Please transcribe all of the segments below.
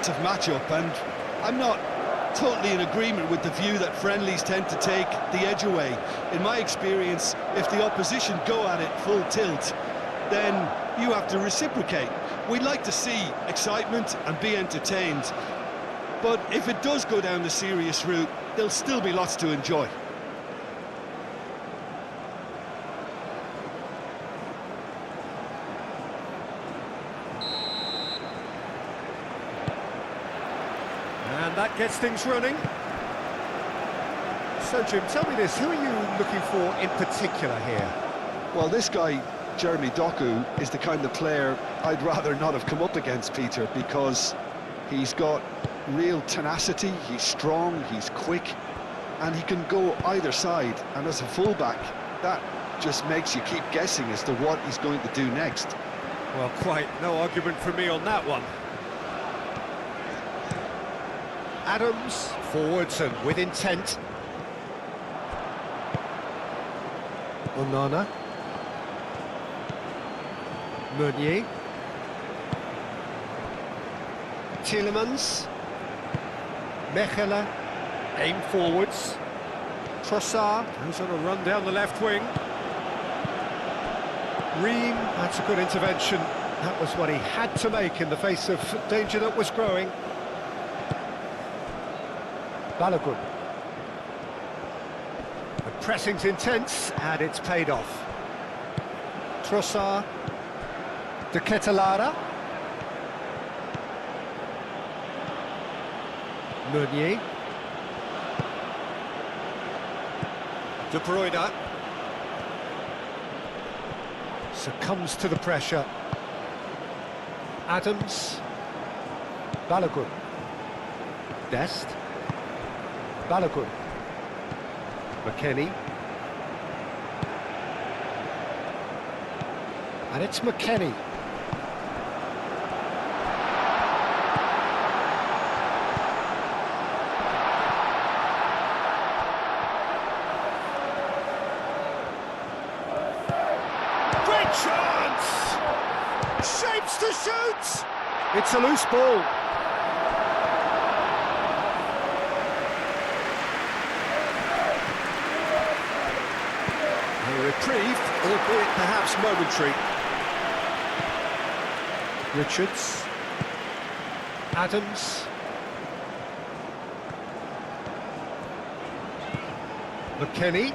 matchup, and I'm not totally in agreement with the view that friendlies tend to take the edge away. In my experience, if the opposition go at it full tilt, then you have to reciprocate. We'd like to see excitement and be entertained, but if it does go down the serious route, there'll still be lots to enjoy. And that gets things running. So, Jim, tell me this, who are you looking for in particular here? Well, this guy, Jeremy Doku, is the kind of player I'd rather not have come up against, Peter, because he's got real tenacity, he's strong, he's quick, and he can go either side. And as a fullback, that just makes you keep guessing as to what he's going to do next. Well, quite no argument from me on that one. Adams, forwards and with intent. Onana. Meunier. Tielemans. Mechelen. Aim forwards. Trossard goes on a run down the left wing. Ream, that's a good intervention. That was what he had to make in the face of danger that was growing. Balogun. The pressing's intense, and it's paid off. Trossard. De Ketelaere. Meunier. De Bruyne. Succumbs to the pressure. Adams. Balogun. Dest. Balogun. McKennie. And it's McKennie. Great chance! Shapes to shoot! It's a loose ball. A reprieve, albeit perhaps momentary. Richards. Adams. McKennie.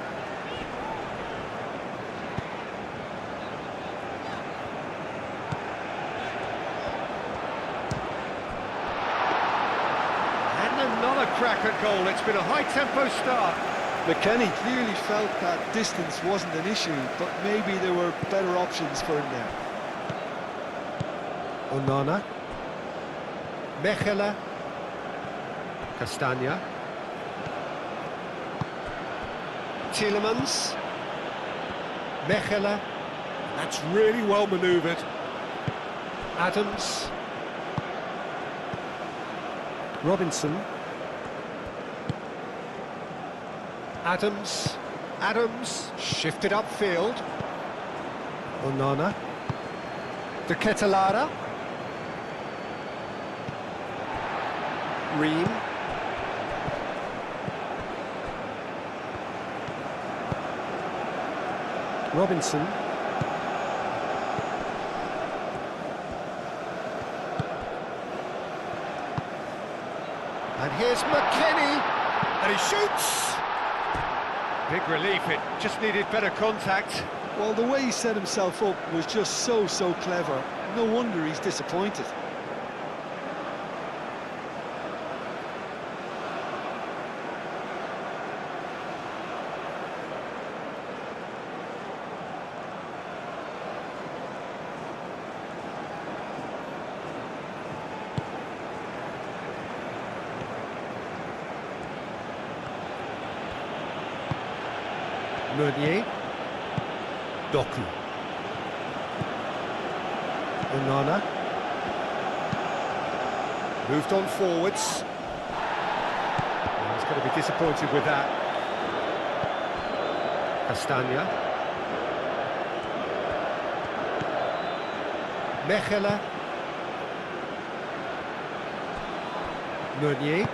And another crack at goal. It's been a high-tempo start. McKennie clearly felt that distance wasn't an issue, but maybe there were better options for him there. Onana. Mechelen. Castagna. Tielemans. Mechelen. That's really well manoeuvred. Adams. Robinson. Adams. Adams. Shifted upfield. Onana. De Ketelaere. Ream. Robinson. And here's McKennie. And he shoots. Big relief, it just needed better contact. Well, the way he set himself up was just so clever. No wonder he's disappointed. Meunier. Doku. Onana. Moved on forwards. Oh, he's going to be disappointed with that. Castagna. Mechelen. Meunier.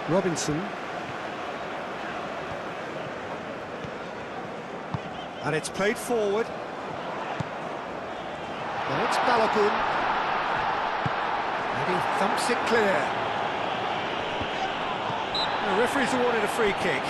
Robinson. And it's played forward. And it's Balogun. And he thumps it clear. The referee's awarded a free kick.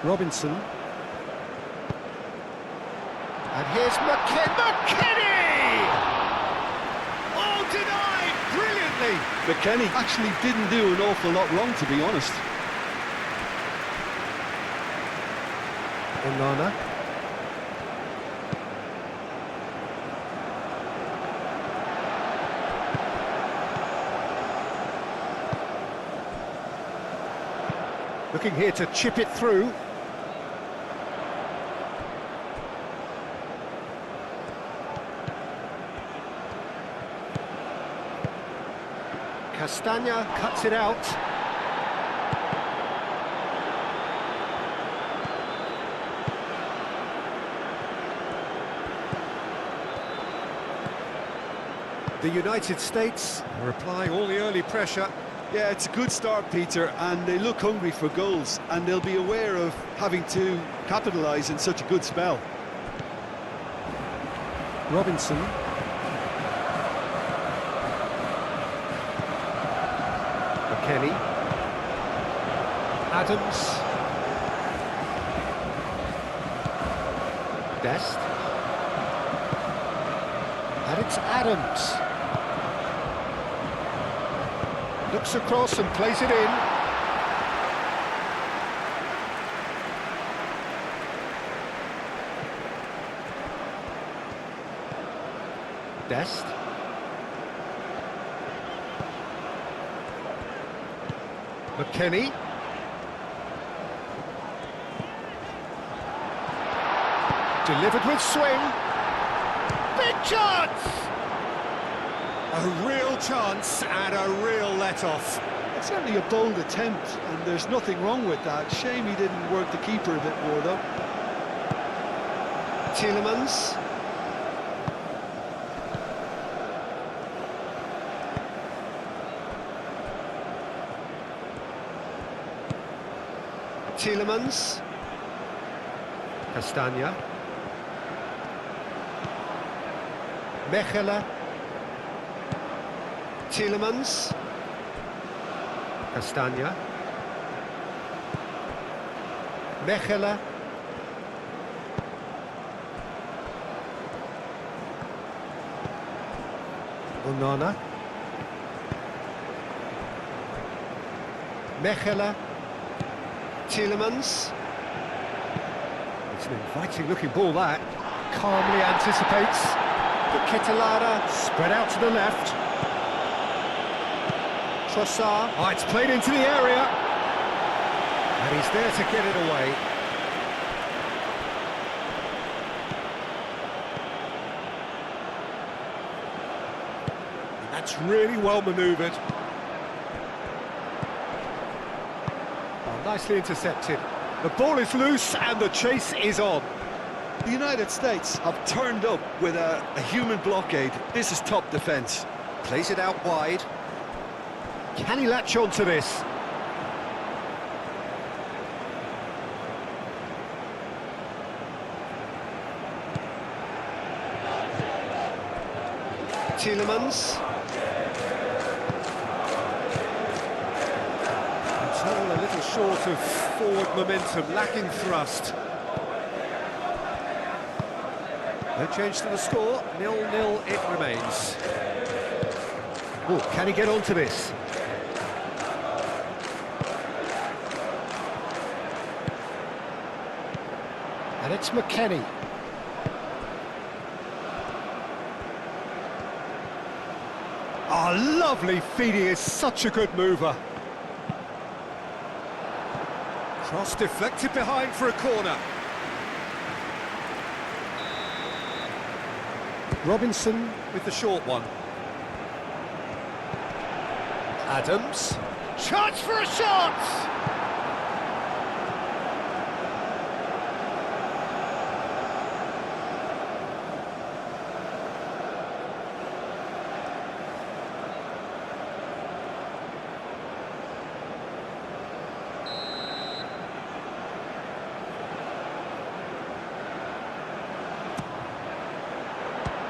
Robinson. And here's McKennie! Oh, denied brilliantly! McKennie actually didn't do an awful lot wrong, to be honest. Onana. Looking here to chip it through. Castagna cuts it out. The United States are applying all the early pressure. Yeah, it's a good start, Peter, and they look hungry for goals, and they'll be aware of having to capitalise in such a good spell. Robinson. McKennie. Adams. Dest. And it's Adams. Looks across and plays it in. Dest. McKennie. Delivered with swing. Big chance! A real chance and a real let-off. It's certainly a bold attempt, and there's nothing wrong with that. Shame he didn't work the keeper a bit more, though. Tielemans. Tielemans. Castagna. Mechelen. Tielemans. Castagna. Mechelen. Onana. Mechelen. Tielemans. It's an inviting looking ball that. Calmly anticipates. But Kitolada spread out to the left. Trossard. Oh, it's played into the area. And he's there to get it away. And that's really well manoeuvred. Oh, nicely intercepted. The ball is loose and the chase is on. The United States have turned up with a human blockade. This is top defence. Plays it out wide. Can he latch on to this? Tielemans. It's all a little short of forward momentum, lacking thrust. No change to the score, 0-0 it remains. Oh, can he get onto this? And it's McKennie. Oh, lovely feed, he is such a good mover. Cross deflected behind for a corner. Robinson with the short one. Adams. Chance for a shot!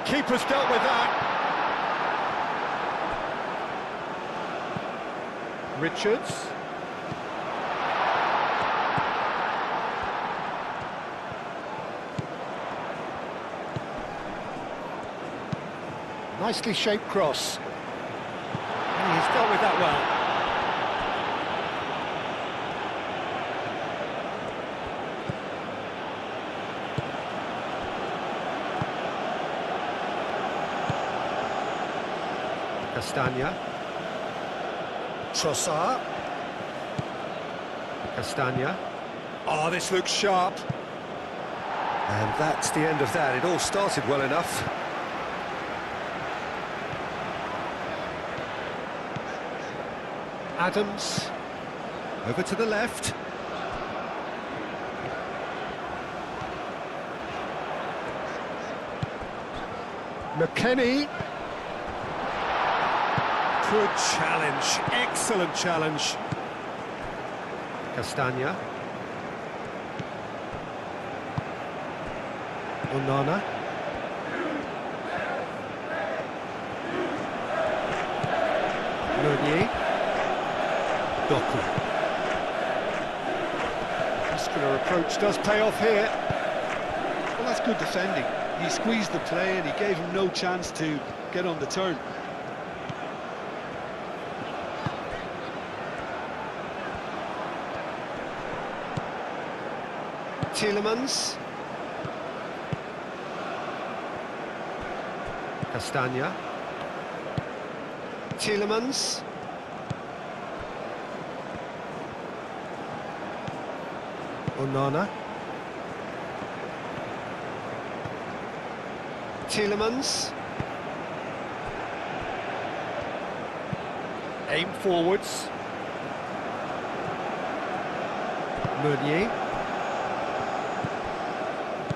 Keeper's dealt with that. Richards. Nicely shaped cross. He's dealt with that well. Castagna. Trossard. Castagna. Oh, this looks sharp. And that's the end of that. It all started well enough. Adams. Over to the left. McKennie. Good challenge, excellent challenge. Castagna. Onana. Meunier. Doku. Muscular approach does pay off here. Well, that's good defending. He squeezed the play and he gave him no chance to get on the turn. Tielemans. Castagna. Tielemans. Onana. Tielemans. Aim forwards. Meunier.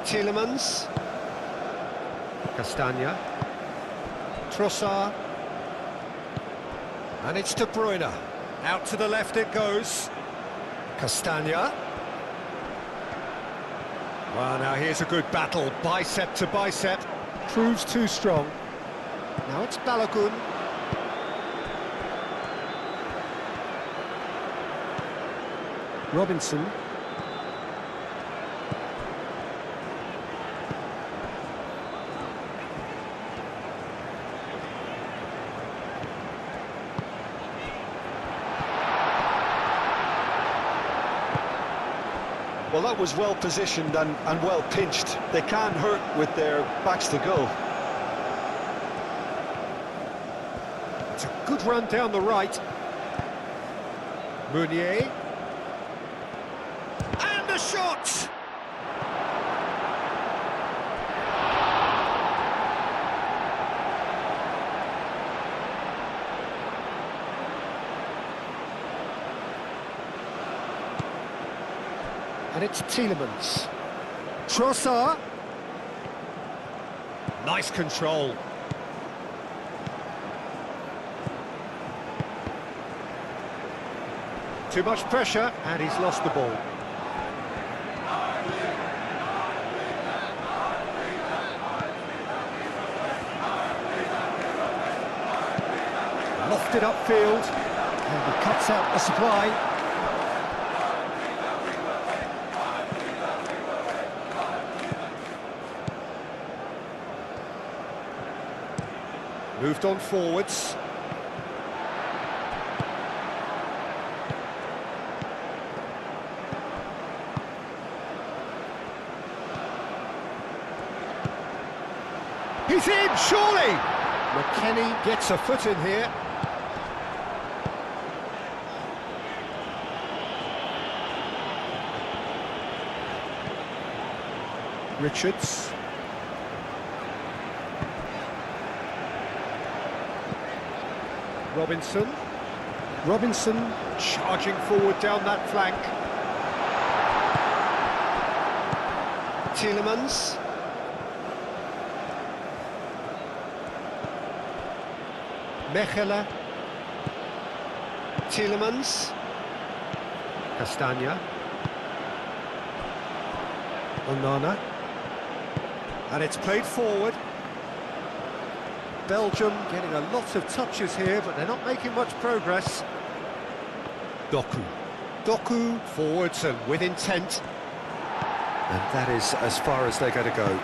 Tielemans. Castagna. Trossard. And it's De Bruyne. Out to the left it goes. Castagna. Well, now here's a good battle. Bicep to bicep. Proves too strong. Now it's Balogun. Robinson. Well, that was well positioned and well pinched. They can't hurt with their backs to goal. It's a good run down the right. Meunier. And the shot! And it's Tielemans. Trossard. Nice control. Too much pressure, and he's lost the ball. Lofted upfield, and he cuts out the supply. Moved on forwards. He's in, surely! McKennie gets a foot in here. Richards. Robinson. Robinson charging forward down that flank. Tielemans. Mechelen. Tielemans. Castagna. Onana. And it's played forward. Belgium getting a lot of touches here, but they're not making much progress. Doku. Doku forwards and with intent. And that is as far as they're going to go.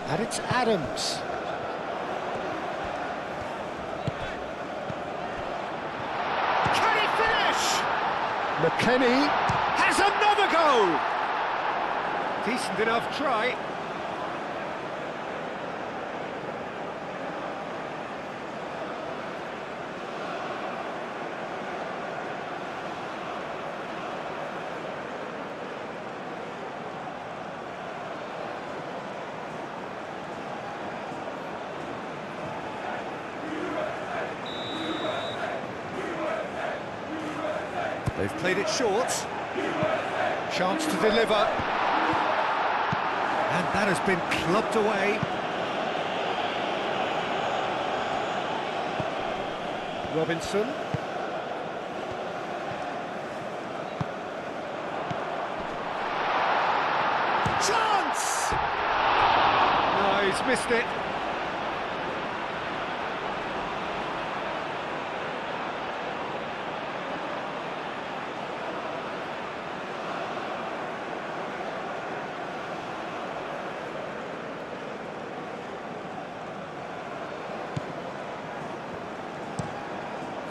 And it's Adams. Can he finish? McKennie has another go! Decent enough try. They've played it short. Chance to deliver. And that has been clubbed away. Robinson. Chance! No, he's missed it.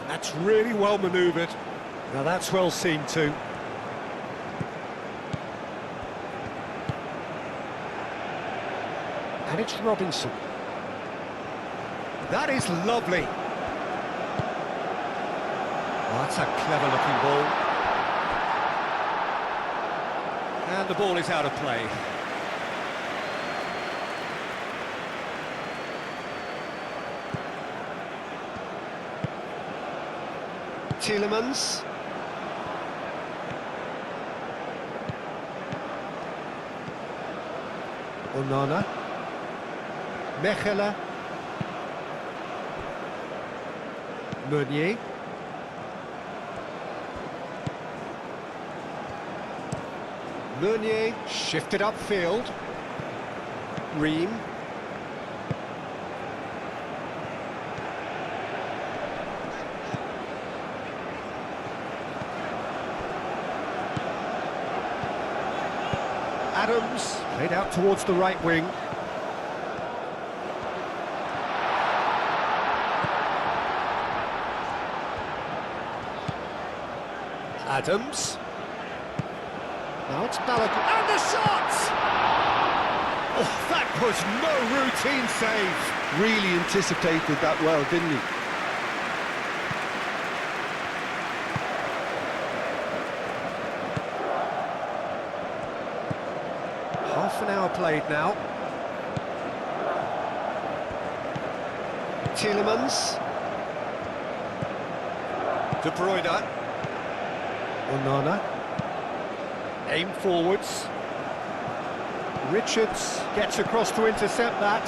That's really well manoeuvred. Now that's well seen too. And it's Robinson. That is lovely. Oh, that's a clever looking ball. And the ball is out of play. Tielemans. Onana. Mechelen. Meunier. Meunier shifted upfield. Ream. Adams played out towards the right wing. Adams. Now it's Balogun. And the shot! Oh, that was no routine save. Really anticipated that well, didn't he? Half an hour played now. Tielemans. De Bruyne. Onana. Aim forwards. Richards gets across to intercept that.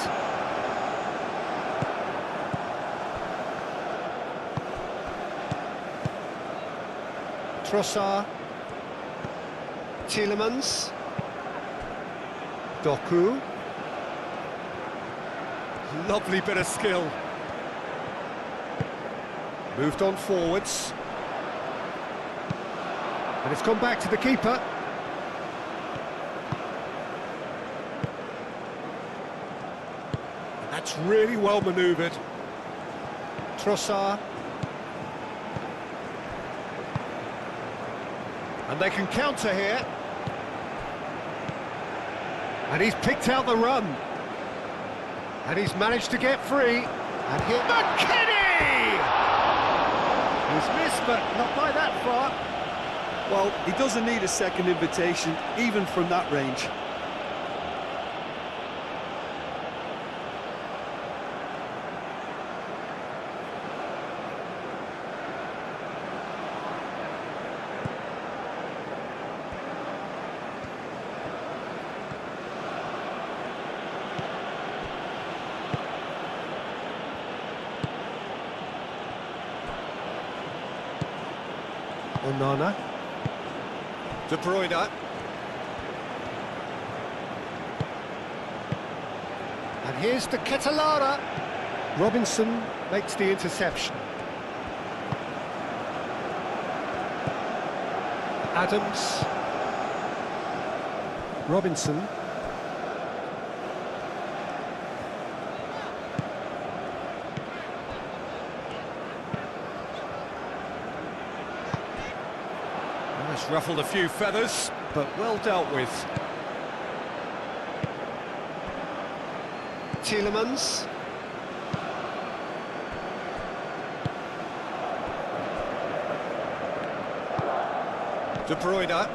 Trossard. Tielemans. Doku. Lovely bit of skill. Moved on forwards. And it's gone back to the keeper. That's really well manoeuvred. Trossard. And they can counter here. And he's picked out the run. And he's managed to get free. And here... McKinney! He's missed, but not by that far. Well, he doesn't need a second invitation, even from that range. Onana. De Bruyne. And here's the Catalara. Robinson makes the interception. Adams. Robinson. It's ruffled a few feathers, but well dealt with. Tielemans. De Bruyne.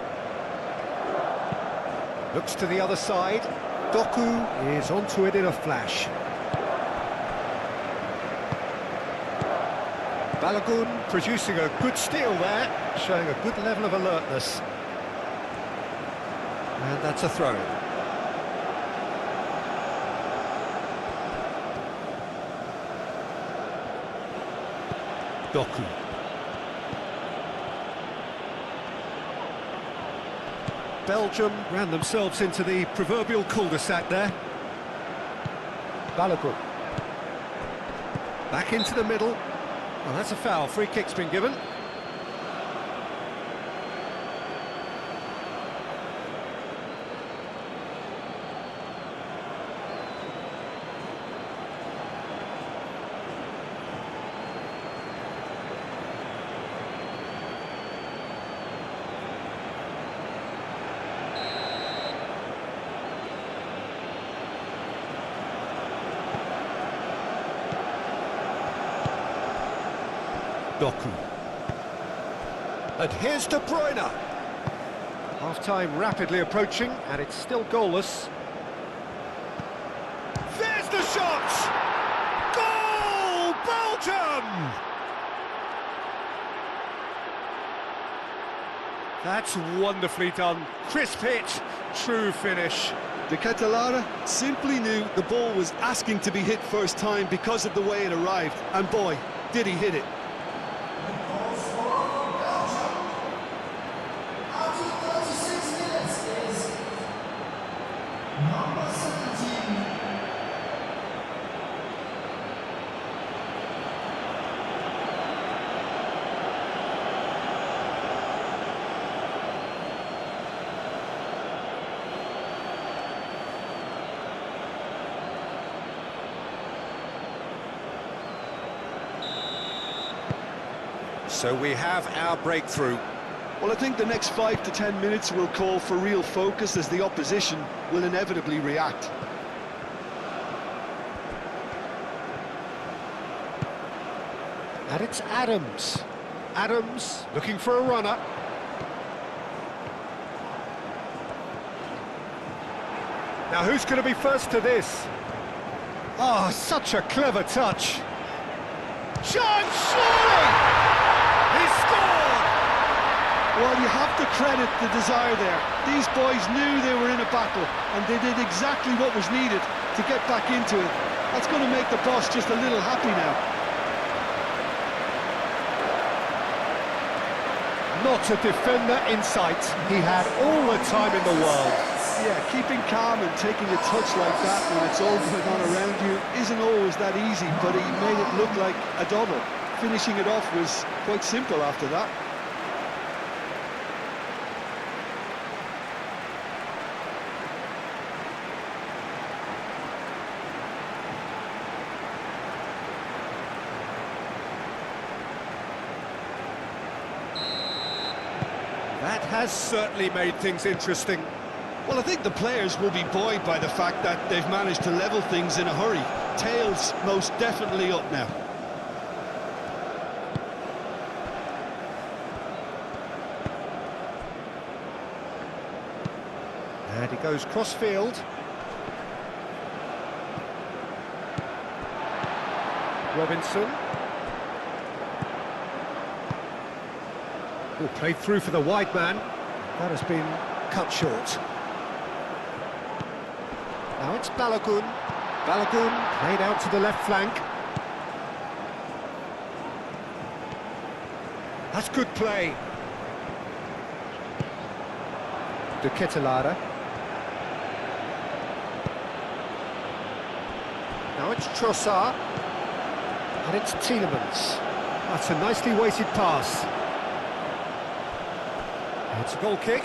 Looks to the other side. Doku is onto it in a flash. Balogun producing a good steal there, showing a good level of alertness. And that's a throw. Doku. Belgium ran themselves into the proverbial cul-de-sac there. Balogun. Back into the middle. Well, that's a foul. Free kick's been given. Doku. And here's De Bruyne. Half-time rapidly approaching, and it's still goalless. There's the shot! Goal! Belgium! That's wonderfully done. Crisp hit, true finish. The Catalara simply knew the ball was asking to be hit first time because of the way it arrived, and boy, did he hit it. So we have our breakthrough. Well, I think the next 5 to 10 minutes will call for real focus as the opposition will inevitably react. And it's Adams. Adams looking for a runner. Now who's going to be first to this? Oh, such a clever touch. Chance, surely! He's scored! Well, you have to credit the desire there. These boys knew they were in a battle, and they did exactly what was needed to get back into it. That's going to make the boss just a little happy now. Not a defender in sight. He had all the time in the world. Yeah, keeping calm and taking a touch like that when it's all going on around you isn't always that easy, but he made it look like a double. Finishing it off was quite simple after that. That has certainly made things interesting. Well, I think the players will be buoyed by the fact that they've managed to level things in a hurry. Tails most definitely up now. And he goes cross-field. Robinson. Oh, played through for the wide man. That has been cut short. Now it's Balogun. Balogun played out to the left flank. That's good play. De Ketelaere. Now it's Trossard. And it's Tielemans. That's a nicely weighted pass. It's a goal kick.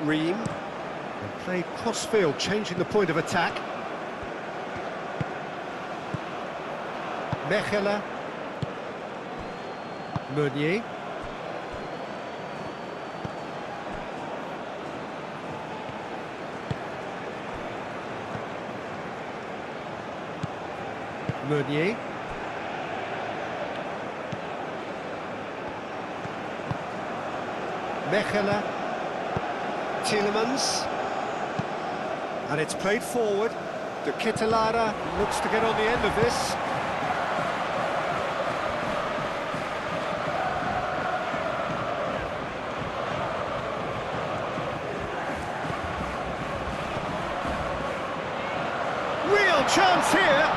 Ream. And played cross-field, changing the point of attack. Mechelen. Meunier. Meunier. Mechelen. Tielemans. And it's played forward. De Ketelaere looks to get on the end of this. Real chance here.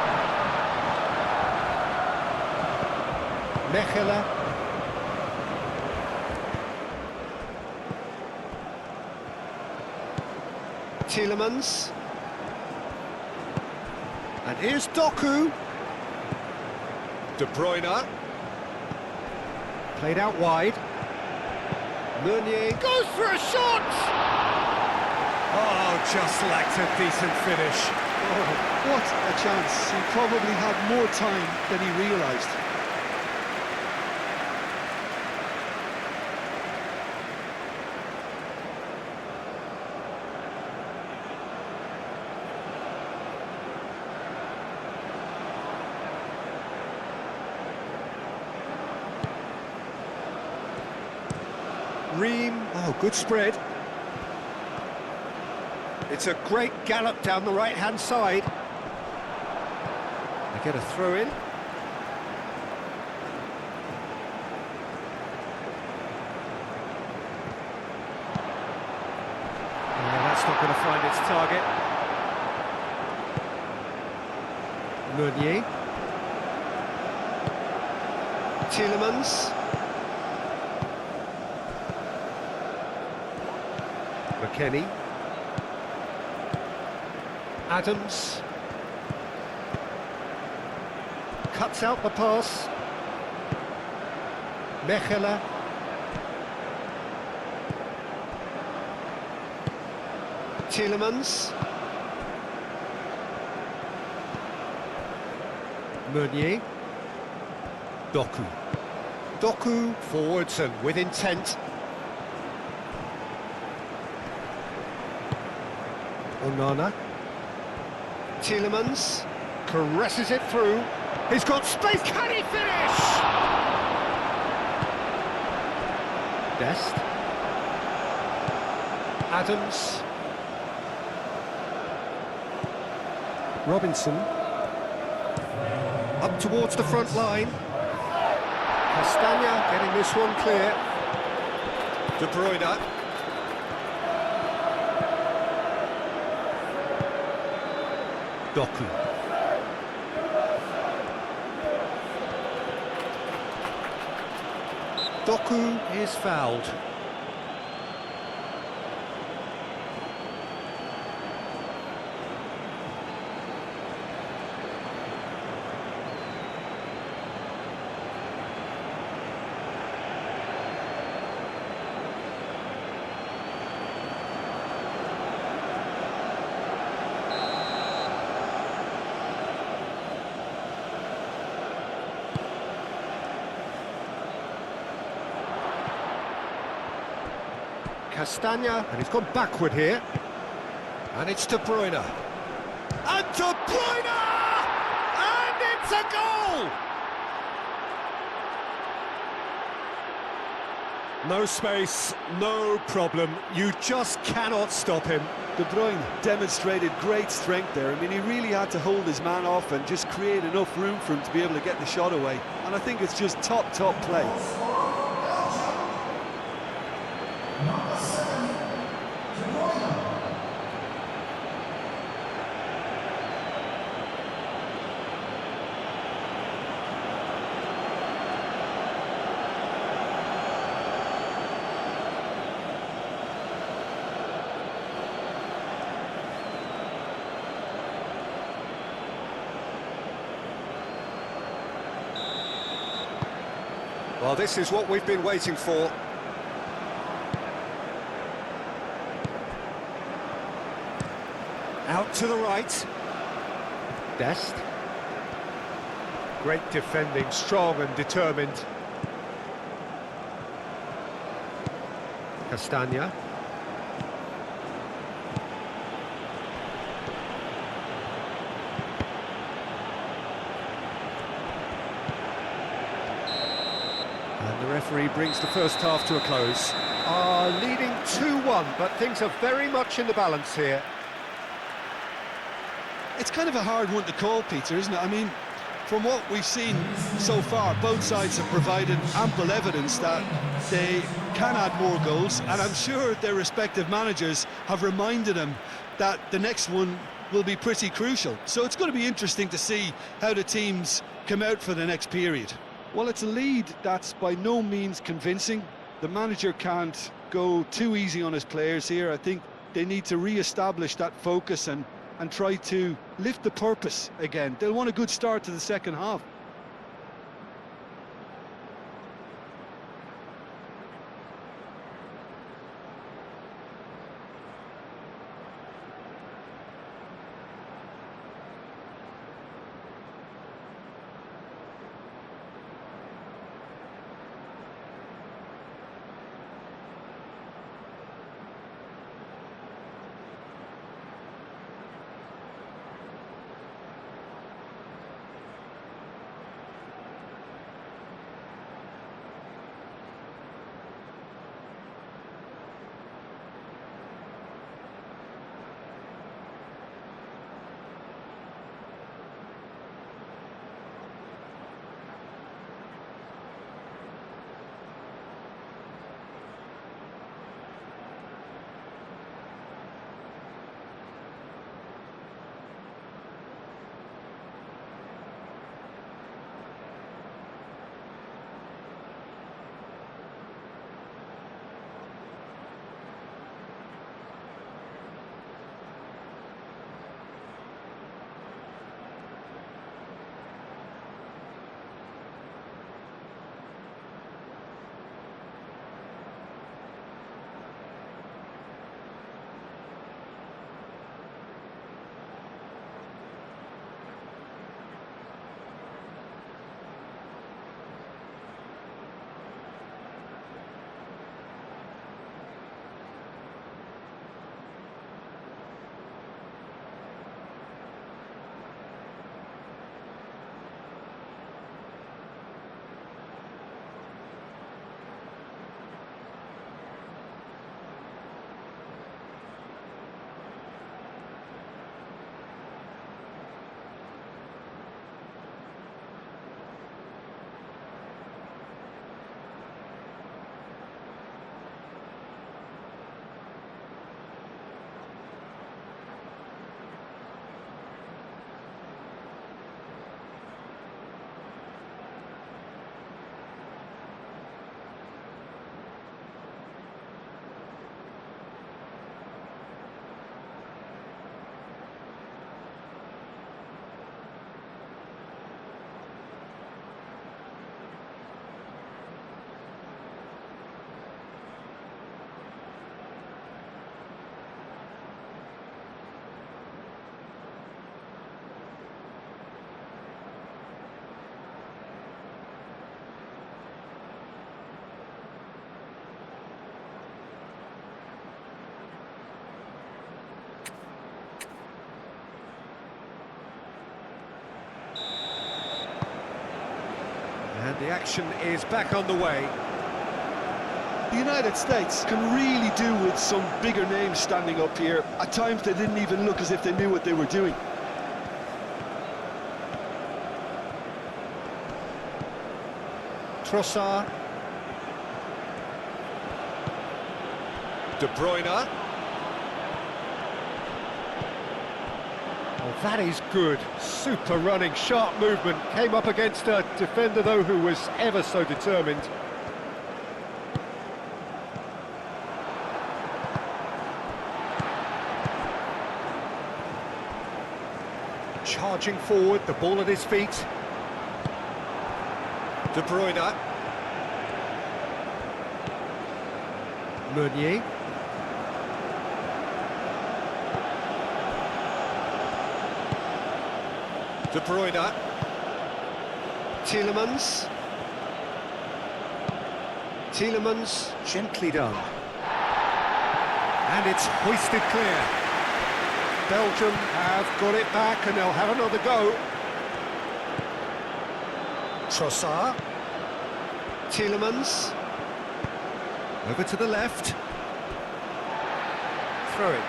Mechelen. Tielemans. And here's Doku. De Bruyne. Played out wide. Meunier goes for a shot! Oh, just lacked a decent finish. Oh, what a chance. He probably had more time than he realised. Ream, oh, good spread. It's a great gallop down the right-hand side. They get a throw in. That's not going to find its target. Meunier. Tielemans. McKennie. Adams. Cuts out the pass. Mechelen. Tielemans. Meunier. Doku. Doku forwards and with intent. Onana. Tielemans caresses it through. He's got space. Can he finish? Dest. Adams. Robinson. Up towards the front line. Castagna getting this one clear. De Bruyne. Doku. Doku is fouled. Castagna, and he's gone backward here. And it's De Bruyne. And De Bruyne! And it's a goal! No space, no problem. You just cannot stop him. De Bruyne demonstrated great strength there. I mean, he really had to hold his man off and just create enough room for him to be able to get the shot away. And I think it's just top play. Well, this is what we've been waiting for. Out to the right. Dest. Great defending, strong and determined. Castagna. And the referee brings the first half to a close. Leading 2-1, but things are very much in the balance here. It's kind of a hard one to call, Peter, isn't it? I mean, from what we've seen so far, both sides have provided ample evidence that they can add more goals, and I'm sure their respective managers have reminded them that the next one will be pretty crucial. So it's going to be interesting to see how the teams come out for the next period. Well, it's a lead that's by no means convincing. The manager can't go too easy on his players here. I think they need to re-establish that focus and try to lift the purpose again. They'll want a good start to the second half. The action is back on the way. The United States can really do with some bigger names standing up here. At times they didn't even look as if they knew what they were doing. Trossard. De Bruyne. Oh, that is good. Super running, sharp movement. Came up against a defender, though, who was ever so determined. Charging forward, the ball at his feet. De Bruyne. Meunier. De Bruyne. Tielemans. Tielemans, gently done. And it's hoisted clear. Belgium have got it back and they'll have another go. Trossard. Tielemans. Over to the left. Throw it.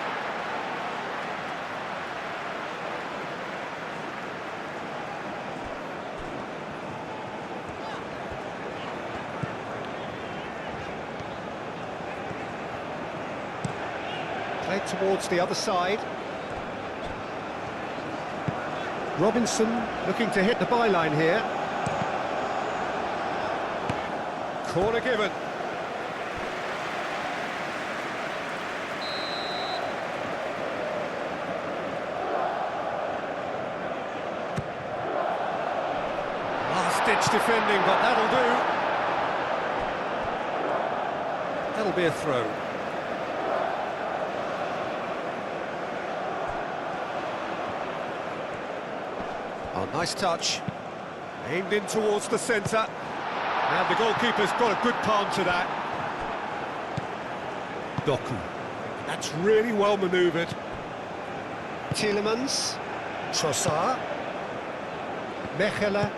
Played towards the other side. Robinson looking to hit the byline here. Corner given. Last-ditch defending, but that'll do. That'll be a throw. Oh, nice touch. Aimed in towards the centre. And the goalkeeper's got a good palm to that. Doku. That's really well manoeuvred. Tielemans. Trossard. Mechelen.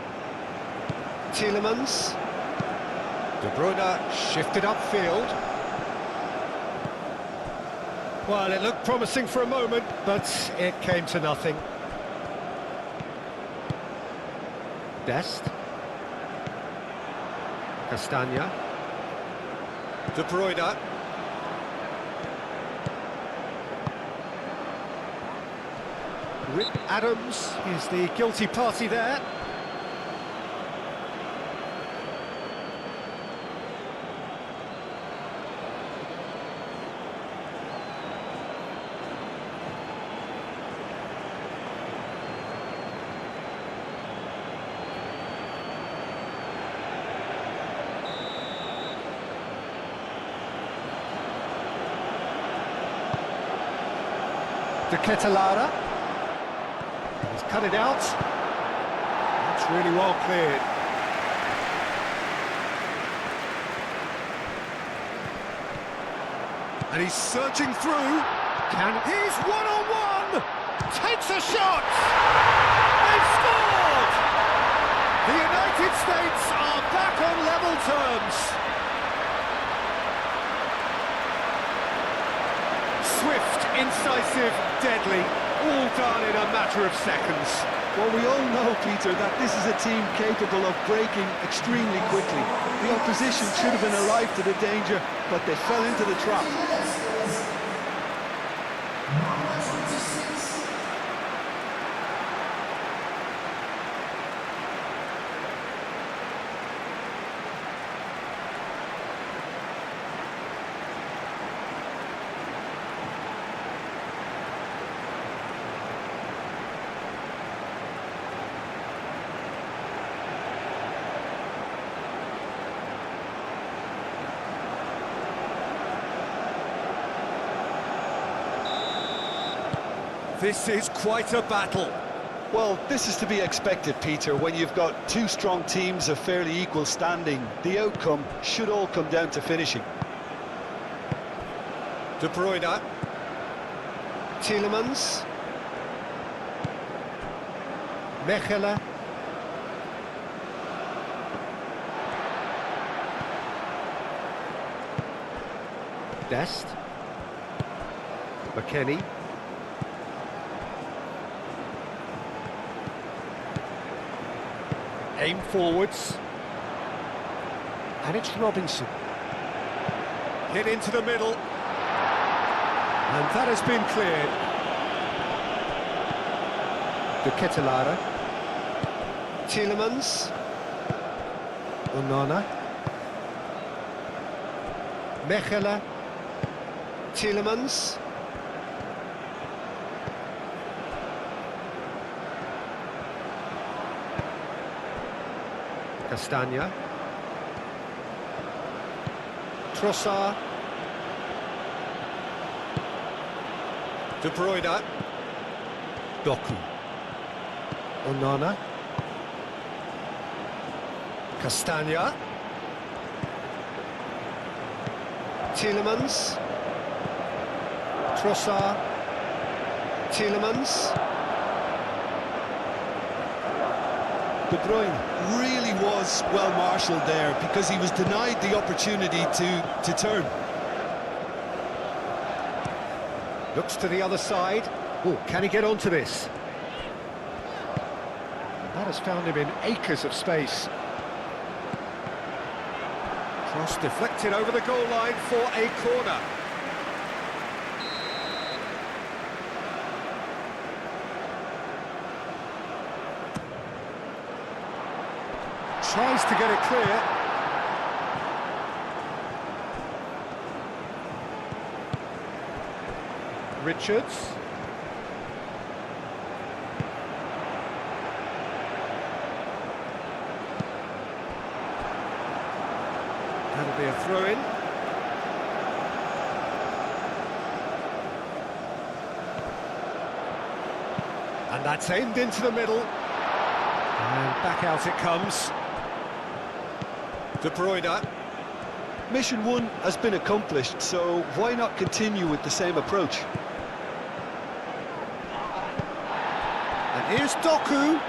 Tielemans. De Bruyne shifted upfield. Well, it looked promising for a moment, but it came to nothing. Dest. Castagna. De Bruyne. Rip Adams is the guilty party there. De Ketelaere. He's cut it out. That's really well cleared. And he's surging through. He's one-on-one! Takes a shot! They've scored! The United States are back on level terms. Swift, incisive, deadly, all done in a matter of seconds. Well, we all know, Peter, that this is a team capable of breaking extremely quickly. The opposition should have been alive to the danger, but they fell into the trap. This is quite a battle. Well, this is to be expected, Peter, when you've got two strong teams of fairly equal standing. The outcome should all come down to finishing. De Bruyne. Tielemans. Mechelen. Dest. McKennie. Aim forwards. And it's Robinson. Hit into the middle. And that has been cleared. De Ketelaere. Tielemans. Onana. Mechelen. Tielemans. Castagna. Trossard. De Bruyne. Doku. Onana. Castagna. Tielemans. Trossard. Tielemans. De Bruyne really was well marshalled there because he was denied the opportunity to turn. Looks to the other side. Oh, can he get onto this? That has found him in acres of space. Cross deflected over the goal line for a corner. Tries to get it clear. Richards. That'll be a throw-in. And that's aimed into the middle. And back out it comes. De Bruyne. Mission 1 has been accomplished, so why not continue with the same approach? And here's Doku.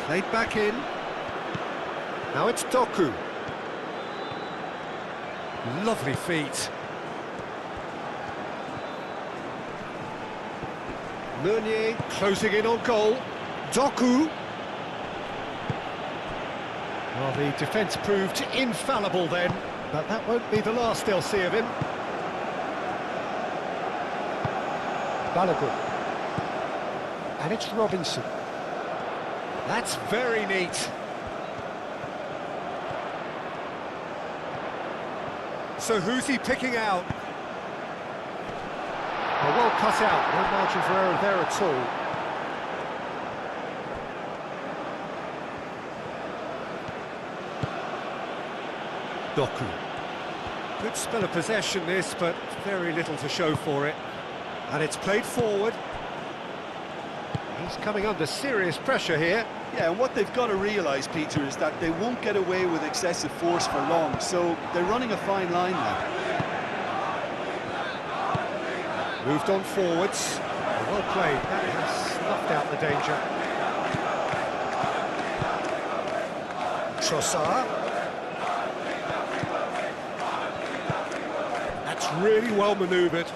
Played back in. Now it's Doku. Lovely feet. Meunier closing in on goal. Doku. Well, the defence proved infallible then, but that won't be the last they'll see of him. Balogun. And it's Robinson. That's very neat. So who's he picking out? Well cut out, no margin for error there at all. Doku. Good spell of possession this, but very little to show for it. And it's played forward. He's coming under serious pressure here. Yeah, and what they've got to realise, Peter, is that they won't get away with excessive force for long, so they're running a fine line now. Moved on forwards. Well played. That has snuffed out the danger. Trossard. That's really well manoeuvred.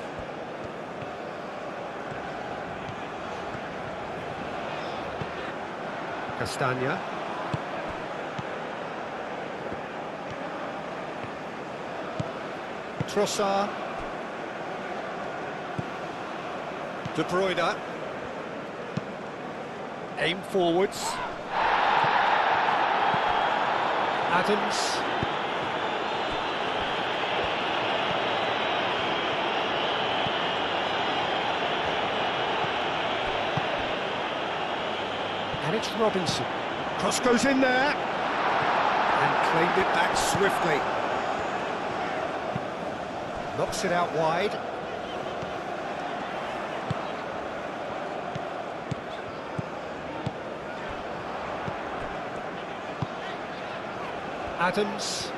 Castagna. Trossard. De Bruyne. Aim forwards. Adams. And it's Robinson. Cross goes in there. And claimed it back swiftly. Knocks it out wide. Adams.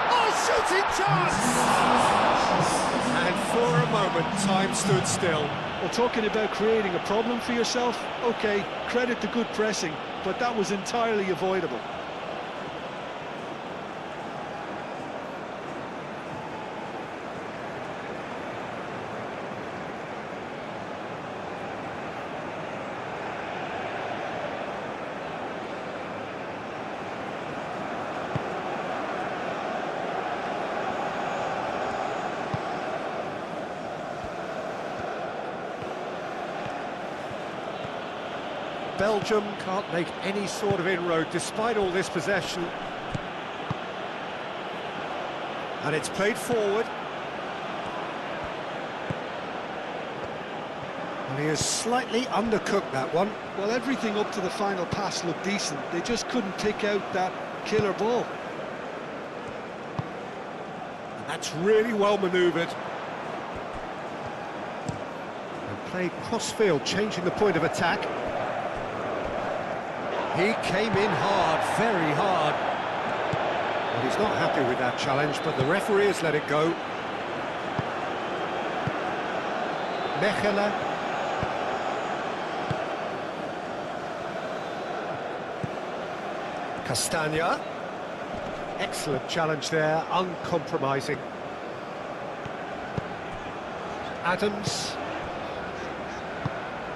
Oh, shooting chance! And for a moment, time stood still. Well, talking about creating a problem for yourself, OK, credit the good pressing, but that was entirely avoidable. Belgium can't make any sort of inroad despite all this possession. And it's played forward. And he has slightly undercooked that one. Well, everything up to the final pass looked decent. They just couldn't pick out that killer ball. And that's really well manoeuvred. And played cross-field, changing the point of attack. He came in hard, very hard. Well, he's not happy with that challenge, but the referee has let it go. Mechelen. Castagna. Excellent challenge there, uncompromising. Adams.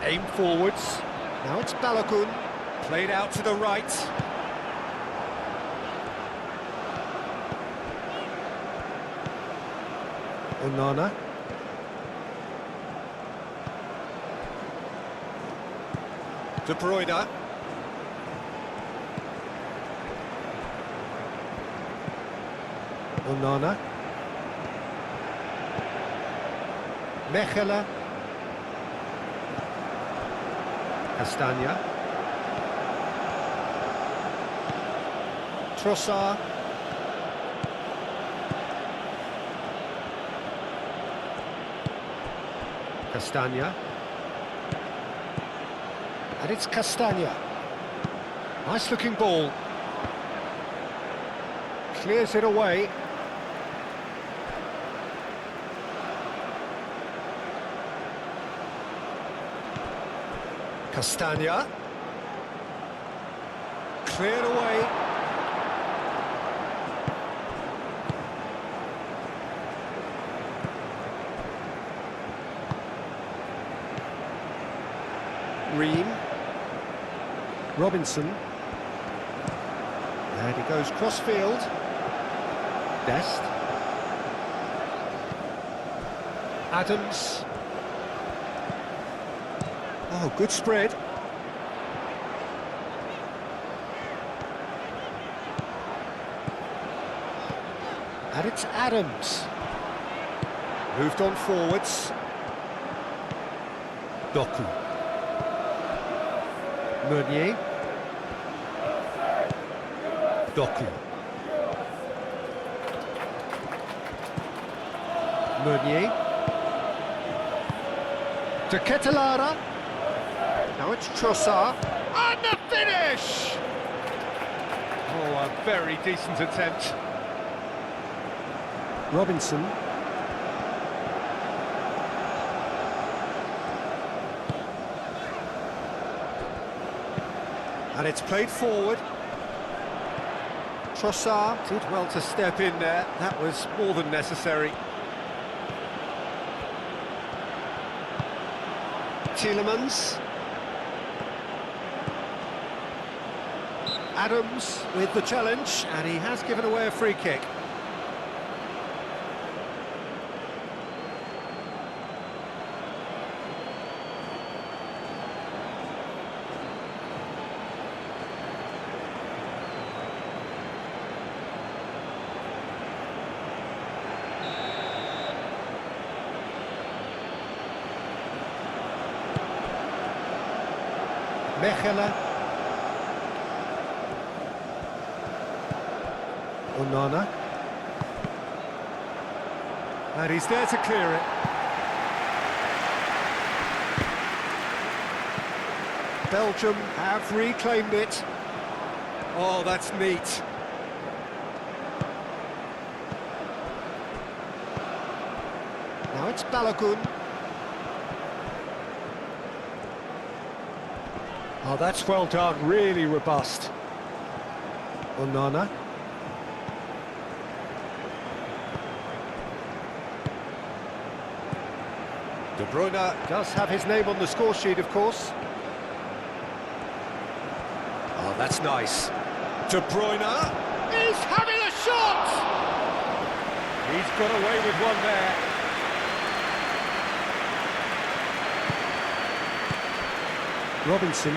Aim forwards. Now it's Balogun. Played out to the right. Onana. De Bruyne. Onana. Mechelen. Castagna. Trossard. Castagna. And it's Castagna. Nice looking ball. Clears it away. Castagna. Cleared away. Ream. Robinson. And he goes cross-field. Dest. Adams. Oh, good spread. And it's Adams. Moved on forwards. Doku. Meunier. Doku. Meunier. To Ketelara. Now it's Trossard. And the finish! Oh, a very decent attempt. Robinson. And it's played forward. Trossard did well to step in there. That was more than necessary. Tielemans. Adams with the challenge, and he has given away a free kick. Mechelen. Onana. And he's there to clear it. Belgium have reclaimed it. Oh, that's neat. Now it's Balogun. Oh, that's well done, really robust. Onana. De Bruyne does have his name on the score sheet, of course. Oh, that's nice. De Bruyne. He's having a shot! He's got away with one there. Robinson.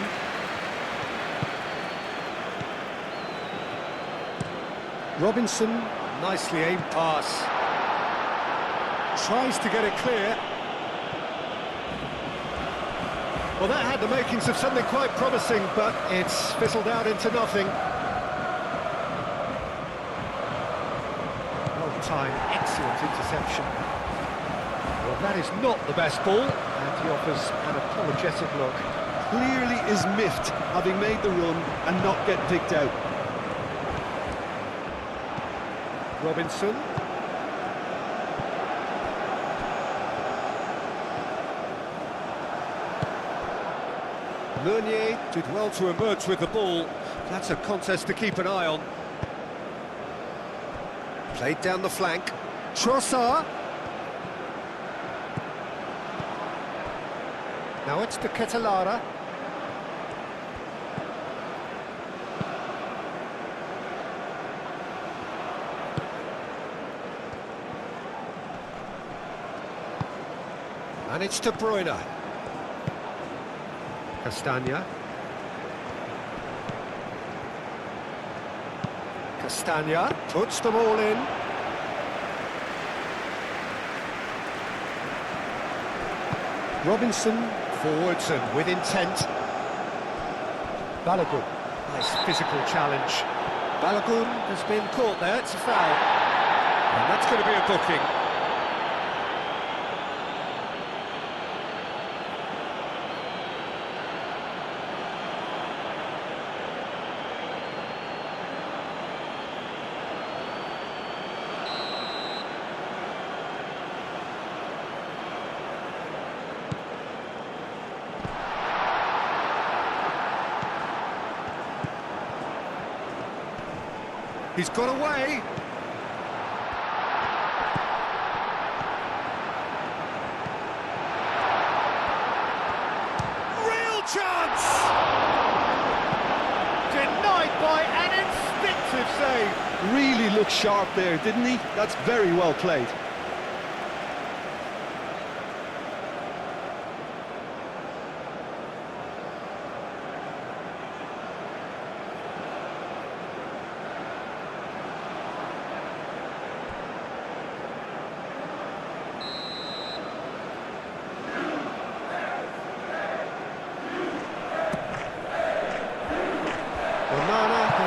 Robinson, nicely aimed pass. Tries to get it clear. Well, that had the makings of something quite promising, but it's fizzled out into nothing. Well-timed, excellent interception. Well, that is not the best ball, and he offers an apologetic look. Clearly is miffed, having made the run and not get picked out. Robinson. Meunier did well to emerge with the ball. That's a contest to keep an eye on. Played down the flank. Trossard. Now it's to Ketelara. And it's De Bruyne. Castagna. Castagna puts them all in. Robinson forwards and with intent. Balogun. Nice physical challenge. Balogun has been caught there, it's a foul. And that's going to be a booking. He's got away. Real chance! Denied by an instinctive save. Really looked sharp there, didn't he? That's very well played.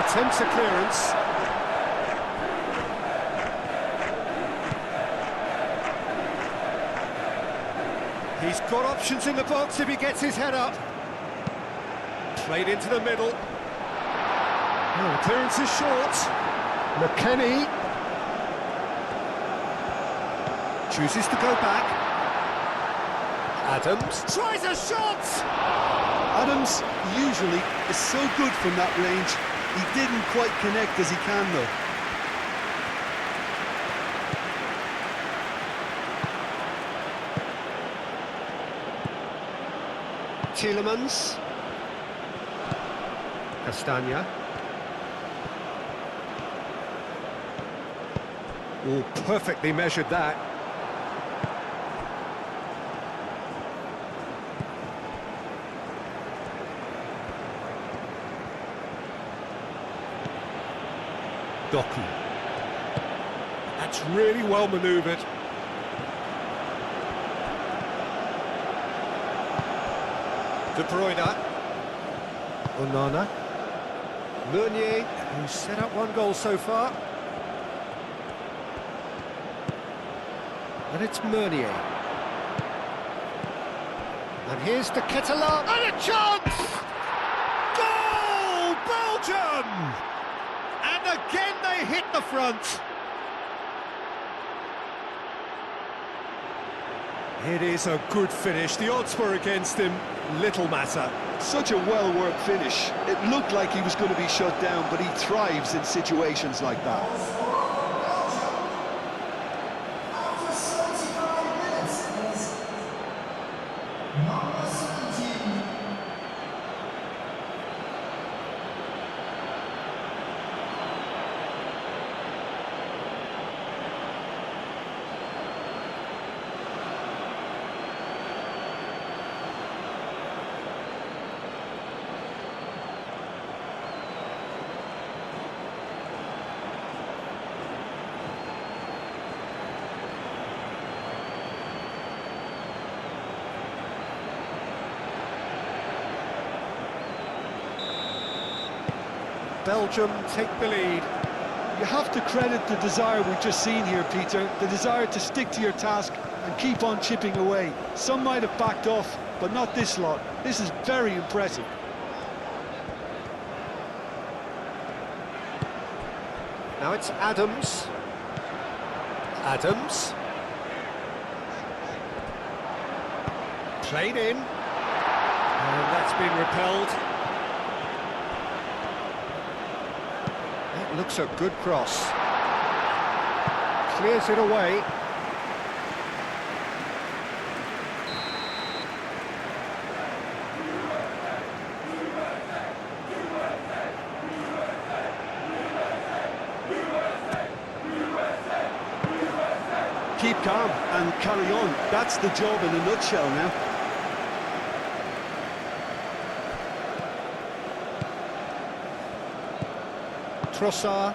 Attempts a clearance. He's got options in the box if he gets his head up. Played into the middle. Oh, the clearance is short. McKennie chooses to go back. Adams tries a shot! Adams usually is so good from that range. He didn't quite connect as he can, though. Tielemans. Castagna. Oh, perfectly measured that. Doku. That's really well manoeuvred. De Bruyne. Onana. Meunier, who's set up one goal so far. And it's Meunier. And here's the Ketelara. And a chance! Goal! Belgium! And again they hit the front. It is a good finish. The odds were against him. Little matter. Such a well-worked finish. It looked like he was going to be shut down, but he thrives in situations like that. Belgium take the lead. You have to credit the desire we've just seen here, Peter, the desire to stick to your task and keep on chipping away. Some might have backed off, but not this lot. This is very impressive. Now it's Adams. Adams. Played in. And that's been repelled. That looks a good cross. Clears it away. Keep calm and carry on. That's the job in a nutshell now. Trossard.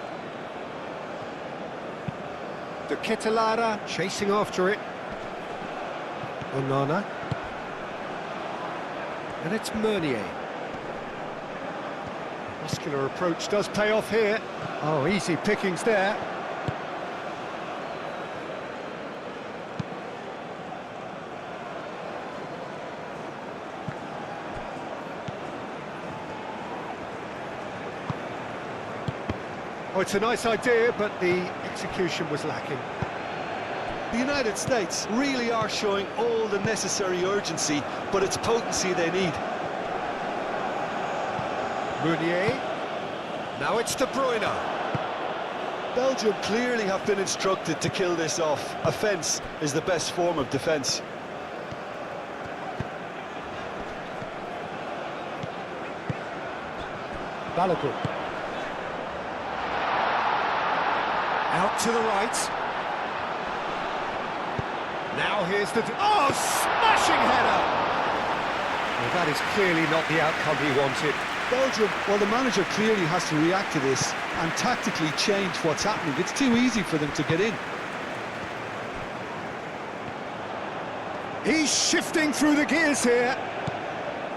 De Ketelaere chasing after it. Onana. And it's Meunier. Muscular approach does pay off here. Oh, easy pickings there. Oh, it's a nice idea, but the execution was lacking. The United States really are showing all the necessary urgency, but it's potency they need. Meunier. Now it's De Bruyne. Belgium clearly have been instructed to kill this off. Offence is the best form of defence. Balogun. Out to the right. Now here's the... Oh, smashing header! Well, that is clearly not the outcome he wanted. Belgium, well, the manager clearly has to react to this and tactically change what's happening. It's too easy for them to get in. He's shifting through the gears here.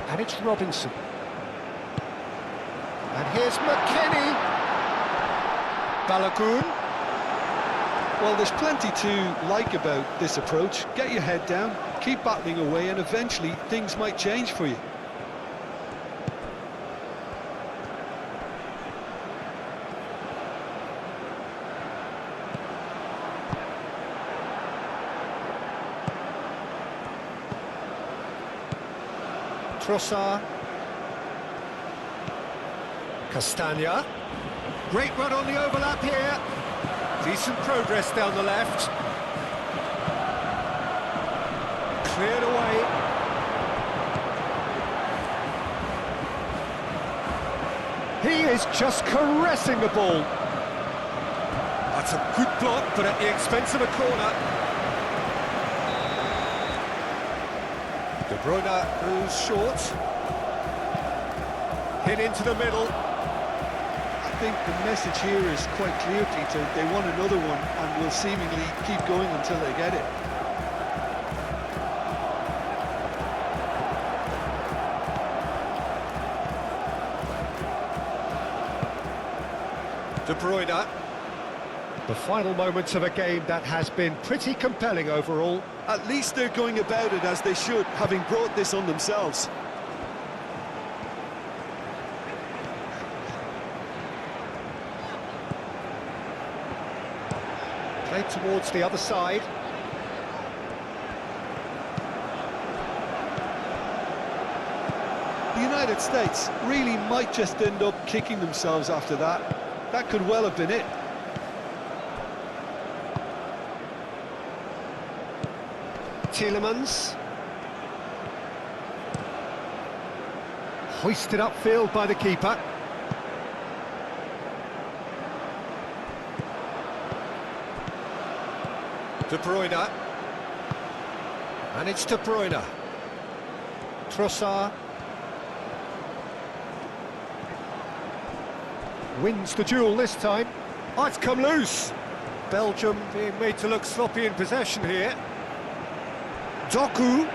And it's Robinson. And here's McKennie. Balogun. Well, there's plenty to like about this approach. Get your head down, keep battling away, and eventually things might change for you. Trossard. Castagna. Great run on the overlap here. Decent progress down the left. Cleared away. He is just caressing the ball. That's a good block, but at the expense of a corner. De Bruyne moves short. Hit into the middle. I think the message here is quite clear, Peter. They want another one and will seemingly keep going until they get it. De Bruyne. The final moments of a game that has been pretty compelling overall. At least they're going about it as they should, having brought this on themselves. Played towards the other side. The United States really might just end up kicking themselves after that. That could well have been it. Tielemans. Hoisted upfield by the keeper. De Bruyne. And it's De Bruyne. Trossard. Wins the duel this time. Oh, it's come loose. Belgium being made to look sloppy in possession here. Doku.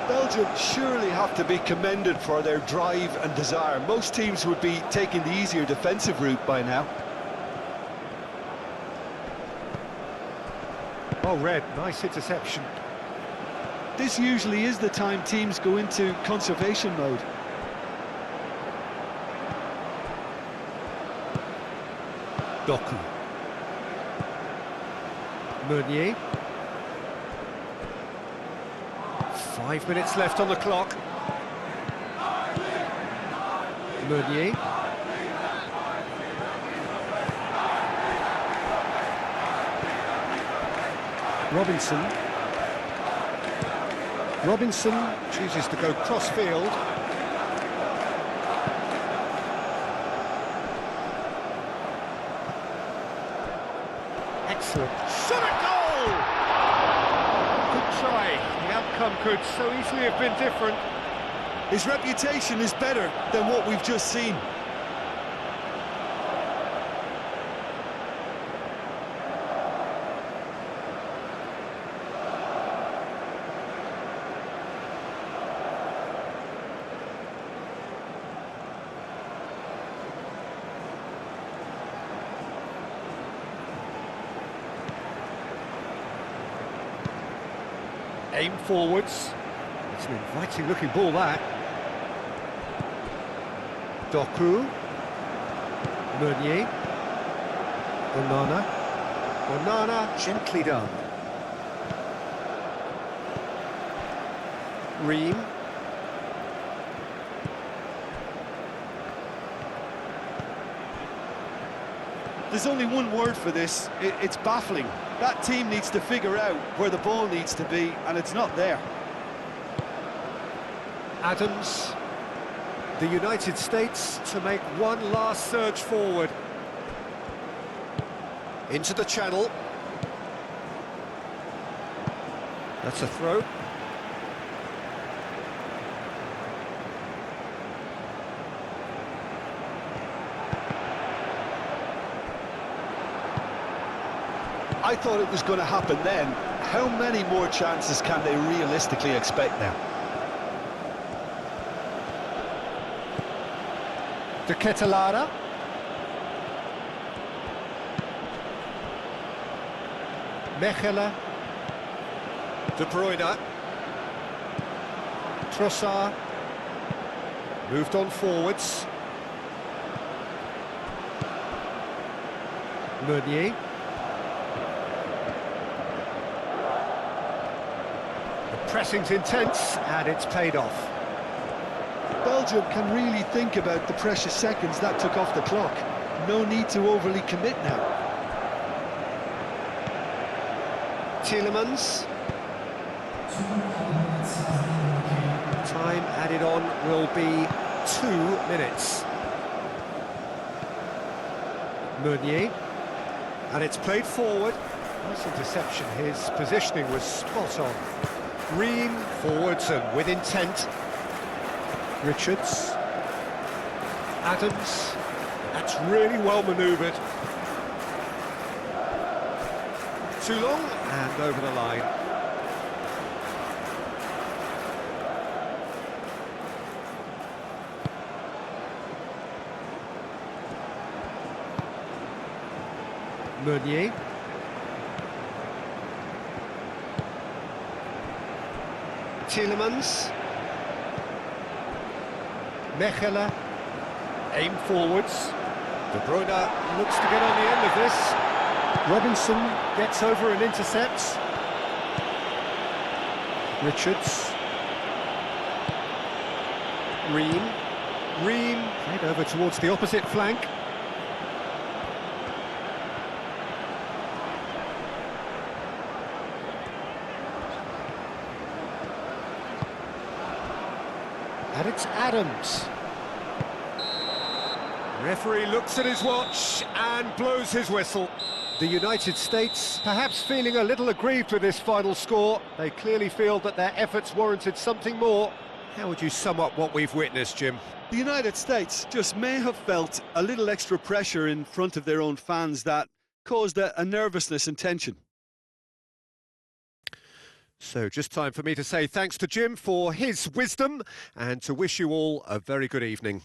Belgium surely have to be commended for their drive and desire. Most teams would be taking the easier defensive route by now. Oh, Red, nice interception. This usually is the time teams go into conservation mode. Doku. Meunier. 5 minutes left on the clock. Meunier. Robinson chooses to go cross-field. Excellent. Shot at goal! Good try. The outcome could so easily have been different. His reputation is better than what we've just seen. Aim forwards. It's an inviting looking ball, that. Doku. Meunier. Onana gently done. Ream. There's only one word for this, it's baffling. That team needs to figure out where the ball needs to be, and it's not there. Adams. The United States to make one last surge forward. Into the channel. That's a throw. I thought it was going to happen then. How many more chances can they realistically expect now? De Ketelare. Mechelen. De Bruyne. Trossard. Moved on forwards. Meunier. Pressing's intense, and it's paid off. Belgium can really think about the precious seconds that took off the clock. No need to overly commit now. Tielemans. Time added on will be 2 minutes. Meunier. And it's played forward. Nice interception. His positioning was spot on. Ream forwards and with intent. Richards. Adams. That's really well manoeuvred. Too long and over the line. Meunier. Tielemans. Mechelen. Aim forwards. De Bruyne looks to get on the end of this. Robinson gets over and intercepts. Richards. Ream played over towards the opposite flank. And it's Adams. Referee looks at his watch and blows his whistle. The United States perhaps feeling a little aggrieved with this final score. They clearly feel that their efforts warranted something more. How would you sum up what we've witnessed, Jim? The United States just may have felt a little extra pressure in front of their own fans that caused a nervousness and tension. So just time for me to say thanks to Jim for his wisdom and to wish you all a very good evening.